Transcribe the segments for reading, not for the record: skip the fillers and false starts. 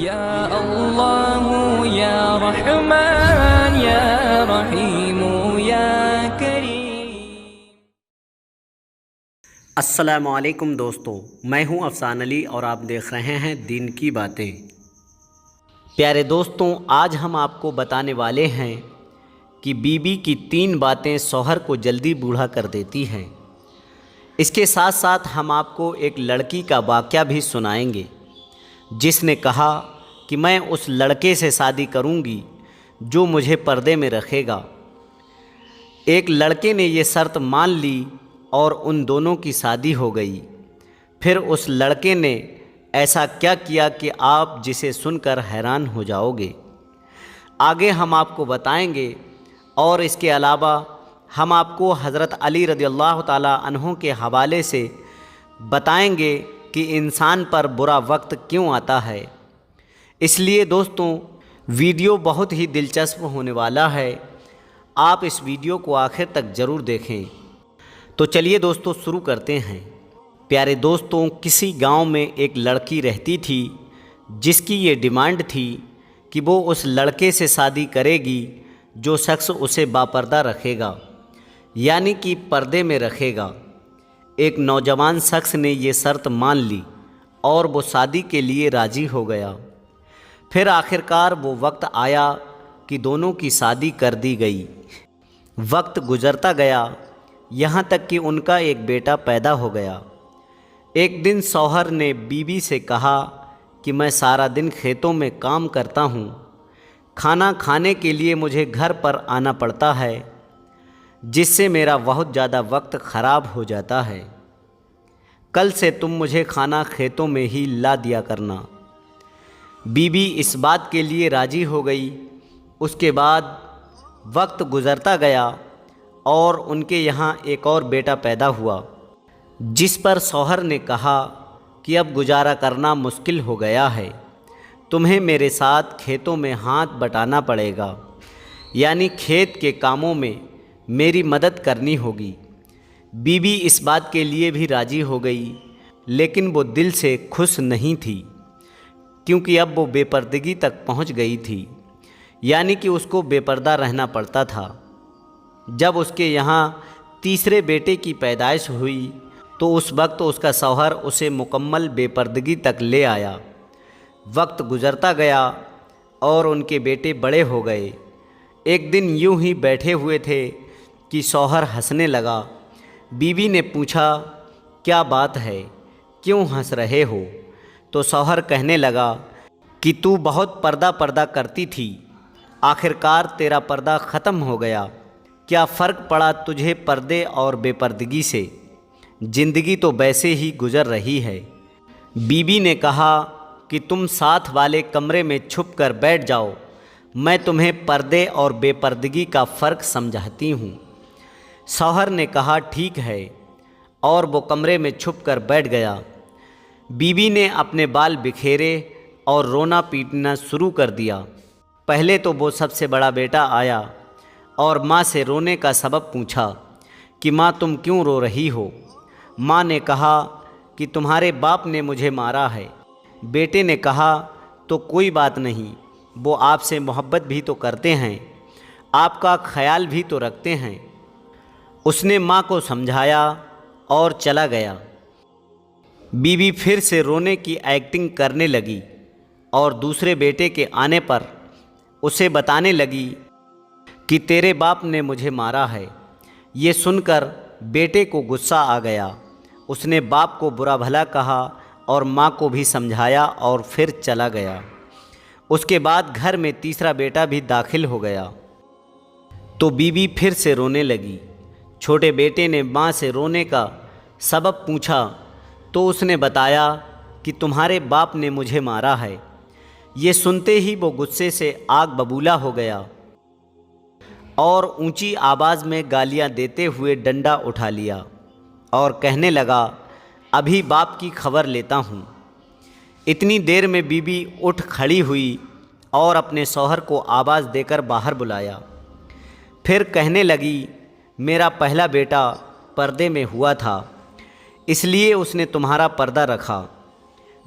یا اللہ یا رحمان یا رحیم یا کریم۔ السلام علیکم دوستو، میں ہوں افسان علی اور آپ دیکھ رہے ہیں دین کی باتیں۔ پیارے دوستوں، آج ہم آپ کو بتانے والے ہیں کہ بیوی کی 3 باتیں شوہر کو جلدی بوڑھا کر دیتی ہیں۔ اس کے ساتھ ساتھ ہم آپ کو ایک لڑکی کا واقعہ بھی سنائیں گے جس نے کہا کہ میں اس لڑکے سے شادی کروں گی جو مجھے پردے میں رکھے گا۔ ایک لڑکے نے یہ شرط مان لی اور ان دونوں کی شادی ہو گئی۔ پھر اس لڑکے نے ایسا کیا کیا کہ آپ جسے سن کر حیران ہو جاؤ گے۔ آگے ہم آپ کو بتائیں گے، اور اس کے علاوہ ہم آپ کو حضرت علی رضی اللہ تعالیٰ عنہ کے حوالے سے بتائیں گے کہ انسان پر برا وقت کیوں آتا ہے۔ اس لیے دوستوں، ویڈیو بہت ہی دلچسپ ہونے والا ہے، آپ اس ویڈیو کو آخر تک ضرور دیکھیں۔ تو چلیے دوستوں شروع کرتے ہیں۔ پیارے دوستوں، کسی گاؤں میں ایک لڑکی رہتی تھی جس کی یہ ڈیمانڈ تھی کہ وہ اس لڑکے سے شادی کرے گی جو شخص اسے باپردہ رکھے گا، یعنی کہ پردے میں رکھے گا۔ ایک نوجوان شخص نے یہ شرط مان لی اور وہ شادی کے لیے راضی ہو گیا۔ پھر آخرکار وہ وقت آیا کہ دونوں کی شادی کر دی گئی۔ وقت گزرتا گیا، یہاں تک کہ ان کا ایک بیٹا پیدا ہو گیا۔ ایک دن شوہر نے بیوی سے کہا کہ میں سارا دن کھیتوں میں کام کرتا ہوں، کھانا کھانے کے لیے مجھے گھر پر آنا پڑتا ہے، جس سے میرا بہت زیادہ وقت خراب ہو جاتا ہے۔ کل سے تم مجھے کھانا کھیتوں میں ہی لا دیا کرنا۔ بیوی اس بات کے لیے راضی ہو گئی۔ اس کے بعد وقت گزرتا گیا اور ان کے یہاں ایک اور بیٹا پیدا ہوا، جس پر شوہر نے کہا کہ اب گزارا کرنا مشکل ہو گیا ہے، تمہیں میرے ساتھ کھیتوں میں ہاتھ بٹانا پڑے گا، یعنی کھیت کے کاموں میں میری مدد کرنی ہوگی۔ بیوی اس بات کے لیے بھی راضی ہو گئی، لیکن وہ دل سے خوش نہیں تھی، کیونکہ اب وہ بے پردگی تک پہنچ گئی تھی، یعنی کہ اس کو بے پردہ رہنا پڑتا تھا۔ جب اس کے یہاں تیسرے بیٹے کی پیدائش ہوئی تو اس وقت اس کا شوہر اسے مکمل بے پردگی تک لے آیا۔ وقت گزرتا گیا اور ان کے بیٹے بڑے ہو گئے۔ ایک دن یوں ہی بیٹھے ہوئے تھے کہ شوہر ہنسنے لگا۔ بیوی نے پوچھا، کیا بات ہے، کیوں ہنس رہے ہو؟ تو شوہر کہنے لگا کہ تو بہت پردہ کرتی تھی، آخرکار تیرا پردہ ختم ہو گیا، کیا فرق پڑا تجھے پردے اور بے پردگی سے؟ زندگی تو ویسے ہی گزر رہی ہے۔ بیوی نے کہا کہ تم ساتھ والے کمرے میں چھپ کر بیٹھ جاؤ، میں تمہیں پردے اور بے پردگی کا فرق سمجھاتی ہوں۔ شوہر نے کہا ٹھیک ہے، اور وہ کمرے میں چھپ کر بیٹھ گیا۔ بیوی نے اپنے بال بکھیرے اور رونا پیٹنا شروع کر دیا۔ پہلے تو وہ سب سے بڑا بیٹا آیا اور ماں سے رونے کا سبب پوچھا کہ ماں تم کیوں رو رہی ہو؟ ماں نے کہا کہ تمہارے باپ نے مجھے مارا ہے۔ بیٹے نے کہا تو کوئی بات نہیں، وہ آپ سے محبت بھی تو کرتے ہیں، آپ کا خیال بھی تو رکھتے ہیں۔ اس نے ماں کو سمجھایا اور چلا گیا۔ بیوی پھر سے رونے کی ایکٹنگ کرنے لگی اور دوسرے بیٹے کے آنے پر اسے بتانے لگی کہ تیرے باپ نے مجھے مارا ہے۔ یہ سن کر بیٹے کو غصہ آ گیا۔ اس نے باپ کو برا بھلا کہا اور ماں کو بھی سمجھایا اور پھر چلا گیا۔ اس کے بعد گھر میں تیسرا بیٹا بھی داخل ہو گیا تو بیوی پھر سے رونے لگی۔ چھوٹے بیٹے نے ماں سے رونے کا سبب پوچھا تو اس نے بتایا کہ تمہارے باپ نے مجھے مارا ہے۔ یہ سنتے ہی وہ غصے سے آگ ببولا ہو گیا اور اونچی آواز میں گالیاں دیتے ہوئے ڈنڈا اٹھا لیا اور کہنے لگا، ابھی باپ کی خبر لیتا ہوں۔ اتنی دیر میں بیوی اٹھ کھڑی ہوئی اور اپنے شوہر کو آواز دے کر باہر بلایا۔ پھر کہنے لگی، میرا پہلا بیٹا پردے میں ہوا تھا، اس لیے اس نے تمہارا پردہ رکھا۔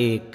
1,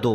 2,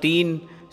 3,